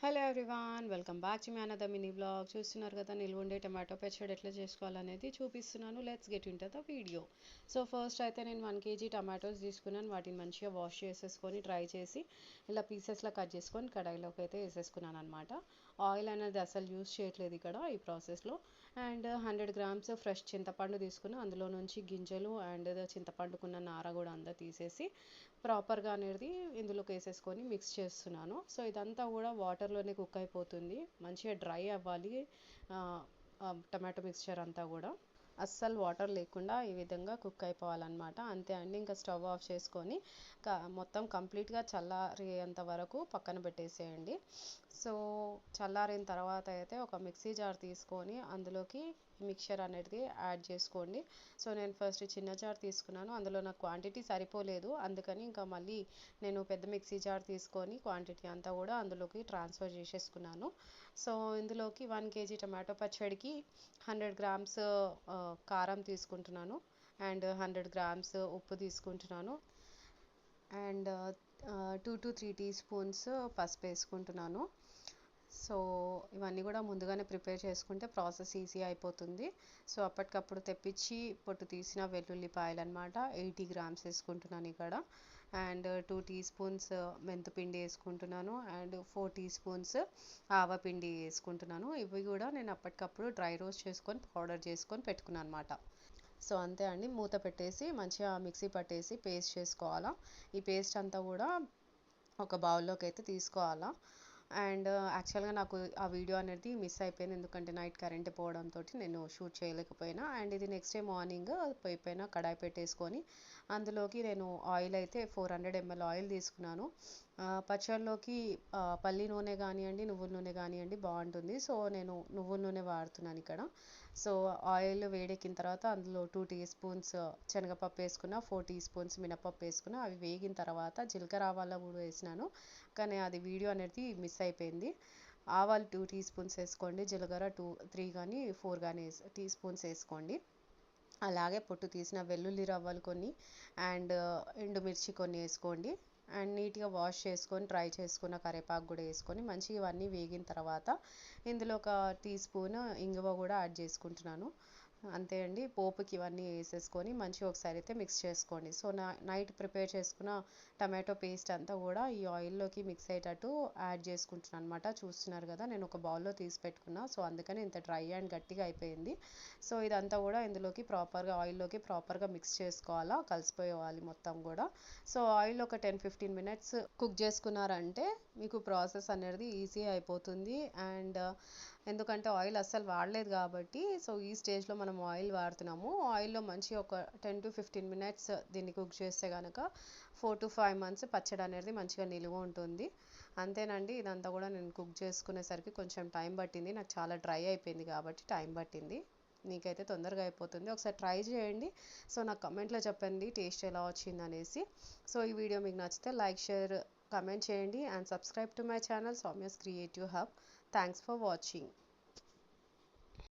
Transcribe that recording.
Hello everyone, welcome back to me another mini blog. చూస్తున్నారు కదా, నిల్వ ఉండే టమాటో పచ్చడి ఎట్లా చేసుకోవాలనేది చూపిస్తున్నాను. Let's get into the video. So first అయితే నేను 1 kg టమాటోస్ తీసుకున్నాను. వాటిని మంచిగా వాష్ చేసేసుకొని డ్రై చేసి ఇలా పీసెస్లో కట్ చేసుకొని కడాయిలోకి అయితే వేసేసుకున్నాను అనమాట. ఆయిల్ అనేది అసలు యూస్ చేయట్లేదు ఇక్కడ ఈ ప్రాసెస్లో. అండ్ 100 grams ఫ్రెష్ చింతపండు తీసుకుని అందులో నుంచి గింజలు అండ్ చింతపండుకున్న నార కూడా అంతా తీసేసి ప్రాపర్గా అనేది ఇందులోకి వేసేసుకొని మిక్స్ చేస్తున్నాను. సో ఇదంతా కూడా వాటర్లోనే కుక్ అయిపోతుంది, మంచిగా డ్రై అవ్వాలి టమాటో మిక్స్చర్ అంతా కూడా. అస్సలు వాటర్ లేకుండా ఈ విధంగా కుక్ అయిపోవాలన్నమాట. అంతే అండి, ఇంకా స్టవ్ ఆఫ్ చేసుకొని మొత్తం కంప్లీట్గా చల్లారేంత వరకు పక్కన పెట్టేసేయండి. సో చల్లారిన తర్వాత అయితే ఒక మిక్సీ జార్ తీసుకొని అందులోకి మిక్చర్ అనేది యాడ్ చేసుకోండి. సో నేను ఫస్ట్ చిన్న జార్ తీసుకున్నాను, అందులో నాకు క్వాంటిటీ సరిపోలేదు, అందుకని ఇంకా మళ్ళీ నేను పెద్ద మిక్సీ జార్ తీసుకొని క్వాంటిటీ అంతా కూడా అందులోకి ట్రాన్స్ఫర్ చేసేసుకున్నాను. సో ఇందులోకి 1 kg టమాటో పచ్చడికి 100 grams కారం తీసుకుంటున్నాను అండ్ 100 grams ఉప్పు తీసుకుంటున్నాను అండ్ 2 to 3 teaspoons పసుపు వేసుకుంటున్నాను. సో ఇవన్నీ కూడా ముందుగానే ప్రిపేర్ చేసుకుంటే ప్రాసెస్ ఈజీ అయిపోతుంది. సో అప్పటికప్పుడు తెప్పించి పొట్టు తీసిన వెల్లుల్లిపాయలు అనమాట 80 grams వేసుకుంటున్నాను ఇక్కడ. అండ్ 2 teaspoons మెంతిపిండి వేసుకుంటున్నాను అండ్ 4 teaspoons ఆవపిండి వేసుకుంటున్నాను. ఇవి కూడా నేను అప్పటికప్పుడు డ్రై రోస్ట్ చేసుకొని పౌడర్ చేసుకొని పెట్టుకున్నాను అనమాట. సో అంతే అండి, మూత పెట్టేసి మంచిగా మిక్సీ పట్టేసి పేస్ట్ చేసుకోవాలా. ఈ పేస్ట్ అంతా కూడా ఒక బౌల్లోకి అయితే తీసుకోవాలా. అండ్ యాక్చువల్గా నాకు ఆ వీడియో అనేది మిస్ అయిపోయింది, ఎందుకంటే నైట్ కరెంట్ పోవడంతో నేను షూట్ చేయలేకపోయినా. అండ్ ఇది నెక్స్ట్ డే మార్నింగ్ పొయ్యి పైన కడాయి పెట్టేసుకొని అందులోకి నేను ఆయిల్ అయితే 400 ml ఆయిల్ తీసుకున్నాను. పచ్చళ్ళలోకి పల్లి నూనె కానివ్వండి, నువ్వుల నూనె కానివ్వండి బాగుంటుంది. సో నేను నువ్వుల నూనె వాడుతున్నాను ఇక్కడ. సో ఆయిల్ వేడెక్కిన తర్వాత అందులో 2 teaspoons శనగపప్పు వేసుకున్న, 4 teaspoons మినపప్పు వేసుకున్న. అవి వేగిన తర్వాత జీలకర్ర ఆవాలు కూడా వేసినాను, కానీ అది వీడియో అనేది మిస్ అయిపోయింది. ఆవాలు 2 teaspoons వేసుకోండి, జీలకర్ర 3 కానీ 4 కానీ teaspoons వేసుకోండి. అలాగే పొట్టు తీసిన వెల్లుల్లి రవ్వలు కొన్ని అండ్ ఎండుమిర్చి కొన్ని వేసుకోండి. అండ్ నీట్గా వాష్ చేసుకొని డ్రై చేసుకున్న కరివేపాకు కూడా వేసుకొని మంచిగా ఇవన్నీ వేగిన తర్వాత ఇందులో ఒక teaspoon ఇంగువ కూడా యాడ్ చేసుకుంటున్నాను. అంతే అండి, పోపుకి ఇవన్నీ వేసేసుకొని మంచిగా ఒకసారి అయితే మిక్స్ చేసుకోండి. సో నైట్ ప్రిపేర్ చేసుకున్న టమాటో పేస్ట్ అంతా కూడా ఈ ఆయిల్లోకి మిక్స్ అయ్యేటట్టు యాడ్ చేసుకుంటున్నాను అనమాట. చూస్తున్నారు కదా, నేను ఒక బౌల్లో తీసి పెట్టుకున్నా, సో అందుకని ఇంత డ్రై అండ్ గట్టిగా అయిపోయింది. సో ఇదంతా కూడా ఇందులోకి ప్రాపర్గా ఆయిల్లోకి ప్రాపర్గా మిక్స్ చేసుకోవాలా, కలిసిపోవాలి మొత్తం కూడా. సో ఆయిల్ ఒక 10-15 minutes కుక్ చేసుకున్నారంటే మీకు ప్రాసెస్ అనేది ఈజీ అయిపోతుంది. అండ్ ఎందుకంటే ఆయిల్ అస్సలు వాడలేదు కాబట్టి, సో ఈ స్టేజ్లో మనం ఆయిల్ వాడుతున్నాము. ఆయిల్లో మంచి ఒక 10-15 minutes దీన్ని కుక్ చేస్తే కనుక 4 to 5 months పచ్చడి అనేది మంచిగా నిలువ ఉంటుంది. అంతేనండి, ఇదంతా కూడా నేను కుక్ చేసుకునేసరికి కొంచెం టైం పట్టింది, నాకు చాలా డ్రై అయిపోయింది కాబట్టి టైం పట్టింది. నీకైతే తొందరగా అయిపోతుంది, ఒకసారి ట్రై చేయండి. సో నాకు కమెంట్లో చెప్పండి టేస్ట్ ఎలా వచ్చింది అనేసి. సో ఈ వీడియో మీకు నచ్చితే లైక్, షేర్, కమెంట్ చేయండి and subscribe to my channel Soumya's creative hub. Thanks for watching.